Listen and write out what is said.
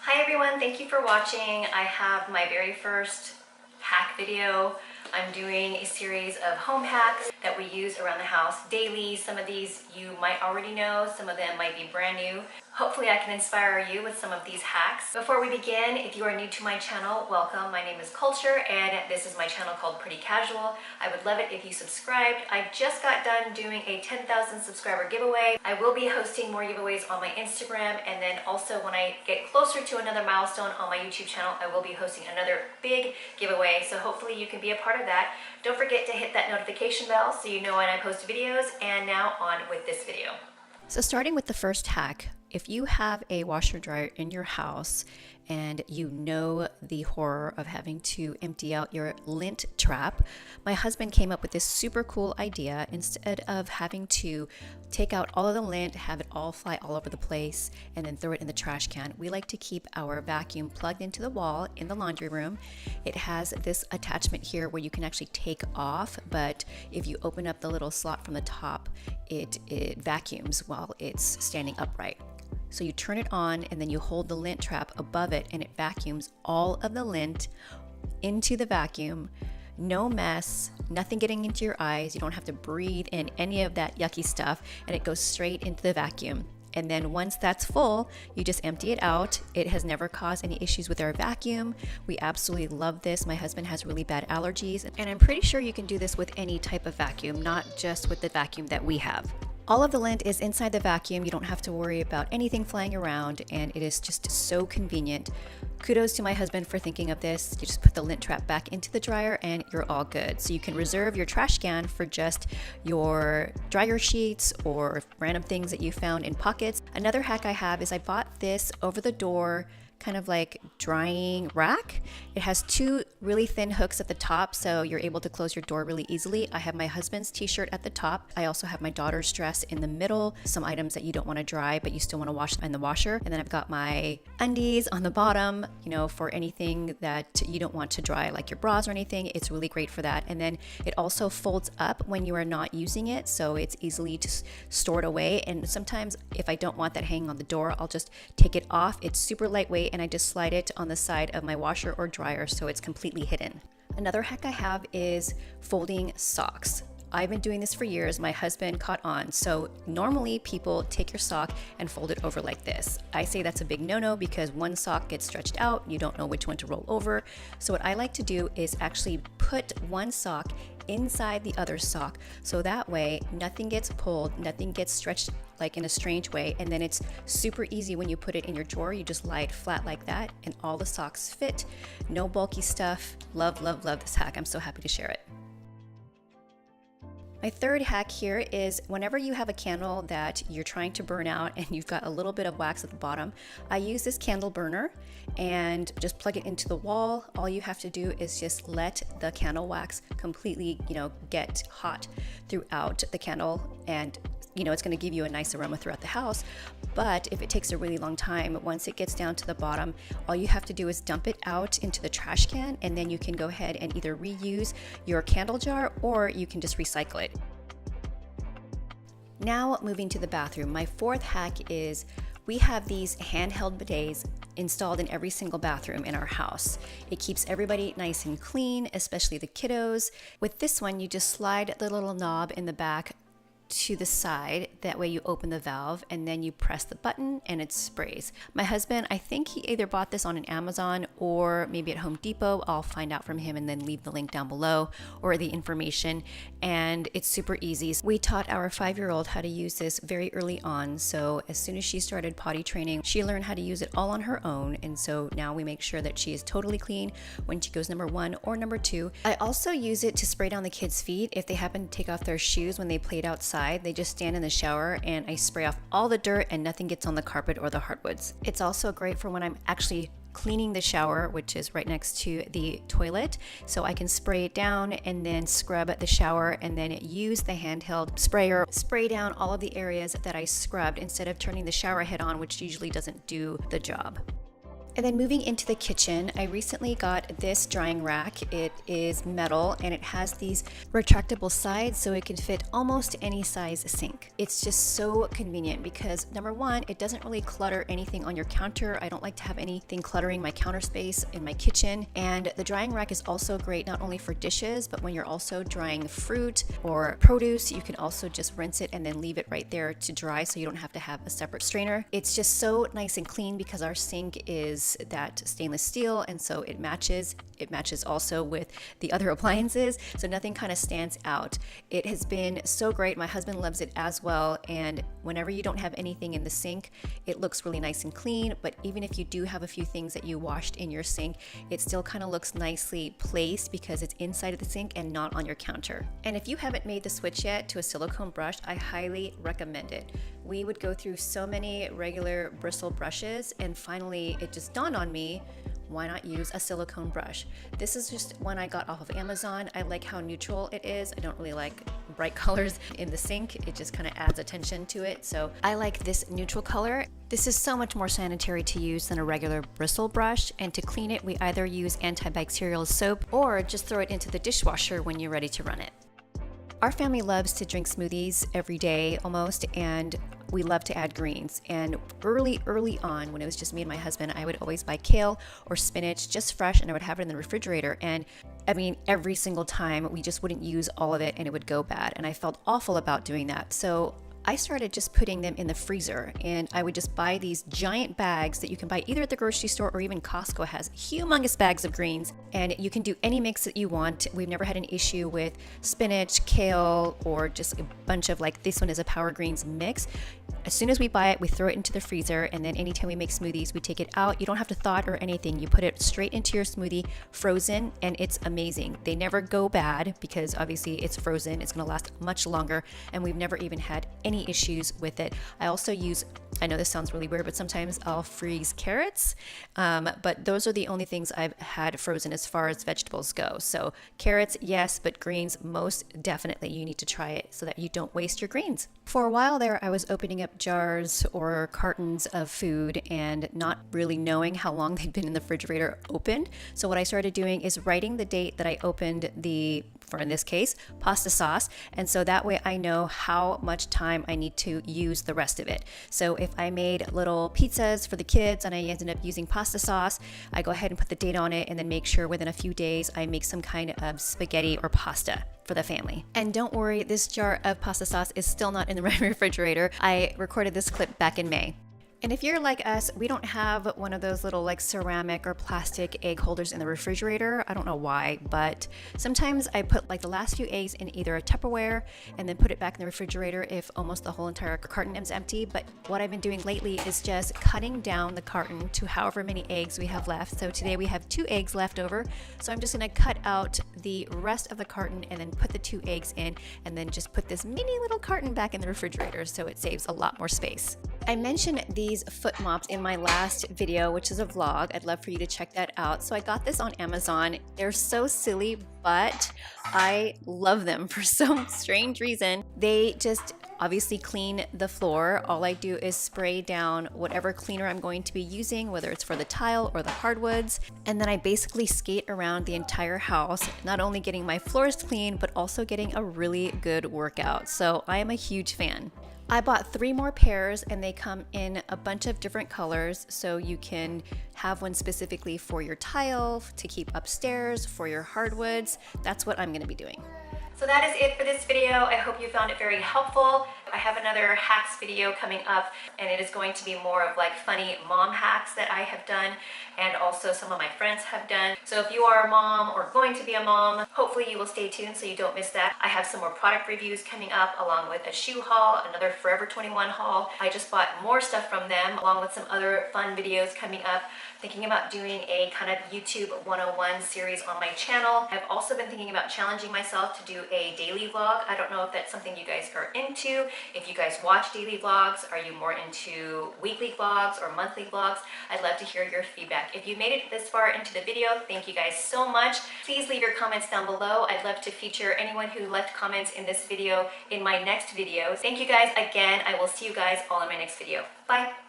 Hi everyone, thank you for watching. I have my very first hack video. I'm doing a series of home hacks that we use around the house daily. Some of these you might already know, some of them might be brand new. Hopefully I can inspire you with some of these hacks. Before we begin, if you are new to my channel, welcome. My name is Culture and this is my channel called Pretty Casual. I would love it if you subscribed. I just got done doing a 10,000 subscriber giveaway. I will be hosting more giveaways on my Instagram, and then also when I get closer to another milestone on my YouTube channel, I will be hosting another big giveaway. So hopefully you can be a part of that. Don't forget to hit that notification bell so you know when I post videos. And now on with this video. So starting with the first hack, if you have a washer dryer in your house and you know the horror of having to empty out your lint trap, my husband came up with this super cool idea. Instead of having to take out all of the lint, have it all fly all over the place, and then throw it in the trash can, we like to keep our vacuum plugged into the wall in the laundry room. It has this attachment here where you can actually take off, but if you open up the little slot from the top, it vacuums while it's standing upright. So you turn it on and then you hold the lint trap above it and it vacuums all of the lint into the vacuum. No mess, nothing getting into your eyes. You don't have to breathe in any of that yucky stuff, and it goes straight into the vacuum. And then once that's full, you just empty it out. It has never caused any issues with our vacuum. We absolutely love this. My husband has really bad allergies, and I'm pretty sure you can do this with any type of vacuum, not just with the vacuum that we have. All of the lint is inside the vacuum. You don't have to worry about anything flying around, and it is just so convenient. Kudos to my husband for thinking of this. You just put the lint trap back into the dryer and you're all good. So you can reserve your trash can for just your dryer sheets or random things that you found in pockets. Another hack I have is I bought this over the door kind of like drying rack. It has two really thin hooks at the top, so you're able to close your door really easily. I have my husband's t-shirt at the top. I also have my daughter's dress in the middle, some items that you don't want to dry but you still want to wash in the washer. And then I've got my undies on the bottom, for anything that you don't want to dry, like your bras or anything. It's really great for that. And then it also folds up when you are not using it, so it's easily to store it away. And sometimes if I don't want that hanging on the door, I'll just take it off. It's super lightweight, and I just slide it on the side of my washer or dryer so it's completely hidden. Another hack I have is folding socks. I've been doing this for years. My husband caught on. So normally people take your sock and fold it over like this. I say that's a big no-no because one sock gets stretched out. You don't know which one to roll over. So what I like to do is actually put one sock inside the other sock, so that way nothing gets pulled, nothing gets stretched like in a strange way, and then it's super easy when you put it in your drawer. You just lie it flat like that and all the socks fit. No bulky stuff. Love, love, love this hack. I'm so happy to share it. My third hack here is whenever you have a candle that you're trying to burn out and you've got a little bit of wax at the bottom, I use this candle burner and just plug it into the wall. All you have to do is just let the candle wax completely, get hot throughout the candle, and it's going to give you a nice aroma throughout the house. But if it takes a really long time, once it gets down to the bottom, all you have to do is dump it out into the trash can, and then you can go ahead and either reuse your candle jar or you can just recycle it. Now moving to the bathroom, my fourth hack is we have these handheld bidets installed in every single bathroom in our house. It keeps everybody nice and clean, especially the kiddos. With this one, you just slide the little knob in the back to the side. That way you open the valve and then you press the button and it sprays. My husband, I think he either bought this on an Amazon or maybe at Home Depot. I'll find out from him and then leave the link down below or the information. And it's super easy. We taught our 5-year-old how to use this very early on. So as soon as she started potty training, she learned how to use it all on her own. And so now we make sure that she is totally clean when she goes number 1 or number 2. I also use it to spray down the kids' feet if they happen to take off their shoes when they played outside. They just stand in the shower and I spray off all the dirt and nothing gets on the carpet or the hardwoods. It's also great for when I'm actually cleaning the shower, which is right next to the toilet. So I can spray it down and then scrub the shower and then use the handheld sprayer, spray down all of the areas that I scrubbed instead of turning the shower head on, which usually doesn't do the job. And then moving into the kitchen, I recently got this drying rack. It is metal and it has these retractable sides so it can fit almost any size sink. It's just so convenient because number one, it doesn't really clutter anything on your counter. I don't like to have anything cluttering my counter space in my kitchen. And the drying rack is also great not only for dishes, but when you're also drying fruit or produce, you can also just rinse it and then leave it right there to dry so you don't have to have a separate strainer. It's just so nice and clean because our sink is that stainless steel, and so it matches. It matches also with the other appliances, so nothing kind of stands out. It has been so great. My husband loves it as well, and whenever you don't have anything in the sink, it looks really nice and clean. But even if you do have a few things that you washed in your sink, it still kind of looks nicely placed because it's inside of the sink and not on your counter. And if you haven't made the switch yet to a silicone brush, I highly recommend it. We would go through so many regular bristle brushes, and finally it just dawned on me, why not use a silicone brush? This is just one I got off of Amazon. I like how neutral it is. I don't really like bright colors in the sink. It just kind of adds attention to it. So I like this neutral color. This is so much more sanitary to use than a regular bristle brush. And to clean it, we either use antibacterial soap or just throw it into the dishwasher when you're ready to run it. Our family loves to drink smoothies every day almost, and we love to add greens. And early on, when it was just me and my husband, I would always buy kale or spinach just fresh, and I would have it in the refrigerator. And I mean, every single time we just wouldn't use all of it and it would go bad. And I felt awful about doing that. So I started just putting them in the freezer, and I would just buy these giant bags that you can buy either at the grocery store or even Costco has humongous bags of greens, and you can do any mix that you want. We've never had an issue with spinach, kale, or just a bunch of like this one is a power greens mix. As soon as we buy it, we throw it into the freezer, and then anytime we make smoothies, we take it out. You don't have to thaw it or anything. You put it straight into your smoothie, frozen, and it's amazing. They never go bad because obviously it's frozen. It's going to last much longer, and we've never even had any issues with it. I also use, I know this sounds really weird, but sometimes I'll freeze carrots, but those are the only things I've had frozen as far as vegetables go. So carrots, yes, but greens, most definitely you need to try it so that you don't waste your greens. For a while there, I was opening up jars or cartons of food and not really knowing how long they'd been in the refrigerator open. So what I started doing is writing the date that I opened for in this case, pasta sauce. And so that way I know how much time I need to use the rest of it. So if I made little pizzas for the kids and I ended up using pasta sauce, I go ahead and put the date on it and then make sure within a few days I make some kind of spaghetti or pasta for the family. And don't worry, this jar of pasta sauce is still not in the refrigerator. I recorded this clip back in May. And if you're like us, we don't have one of those little like ceramic or plastic egg holders in the refrigerator. I don't know why, but sometimes I put like the last few eggs in either a Tupperware and then put it back in the refrigerator if almost the whole entire carton is empty. But what I've been doing lately is just cutting down the carton to however many eggs we have left. So today we have 2 eggs left over. So I'm just gonna cut out the rest of the carton and then put the 2 eggs in and then just put this mini little carton back in the refrigerator so it saves a lot more space. I mentioned these foot mops in my last video, which is a vlog. I'd love for you to check that out. So I got this on Amazon. They're so silly, but I love them for some strange reason. They just obviously clean the floor. All I do is spray down whatever cleaner I'm going to be using, whether it's for the tile or the hardwoods. And then I basically skate around the entire house, not only getting my floors clean, but also getting a really good workout. So I am a huge fan. I bought 3 more pairs and they come in a bunch of different colors, so you can have one specifically for your tile, to keep upstairs, for your hardwoods. That's what I'm going to be doing. So that is it for this video. I hope you found it very helpful. I have another hacks video coming up, and it is going to be more of like funny mom hacks that I have done and also some of my friends have done. So if you are a mom or going to be a mom, hopefully you will stay tuned so you don't miss that. I have some more product reviews coming up along with a shoe haul, another Forever 21 haul. I just bought more stuff from them along with some other fun videos coming up. Thinking about doing a kind of YouTube 101 series on my channel. I've also been thinking about challenging myself to do a daily vlog. I don't know if that's something you guys are into. If you guys watch daily vlogs, are you more into weekly vlogs or monthly vlogs? I'd love to hear your feedback. If you made it this far into the video, thank you guys so much. Please leave your comments down below. I'd love to feature anyone who left comments in this video in my next video. Thank you guys again. I will see you guys all in my next video. Bye.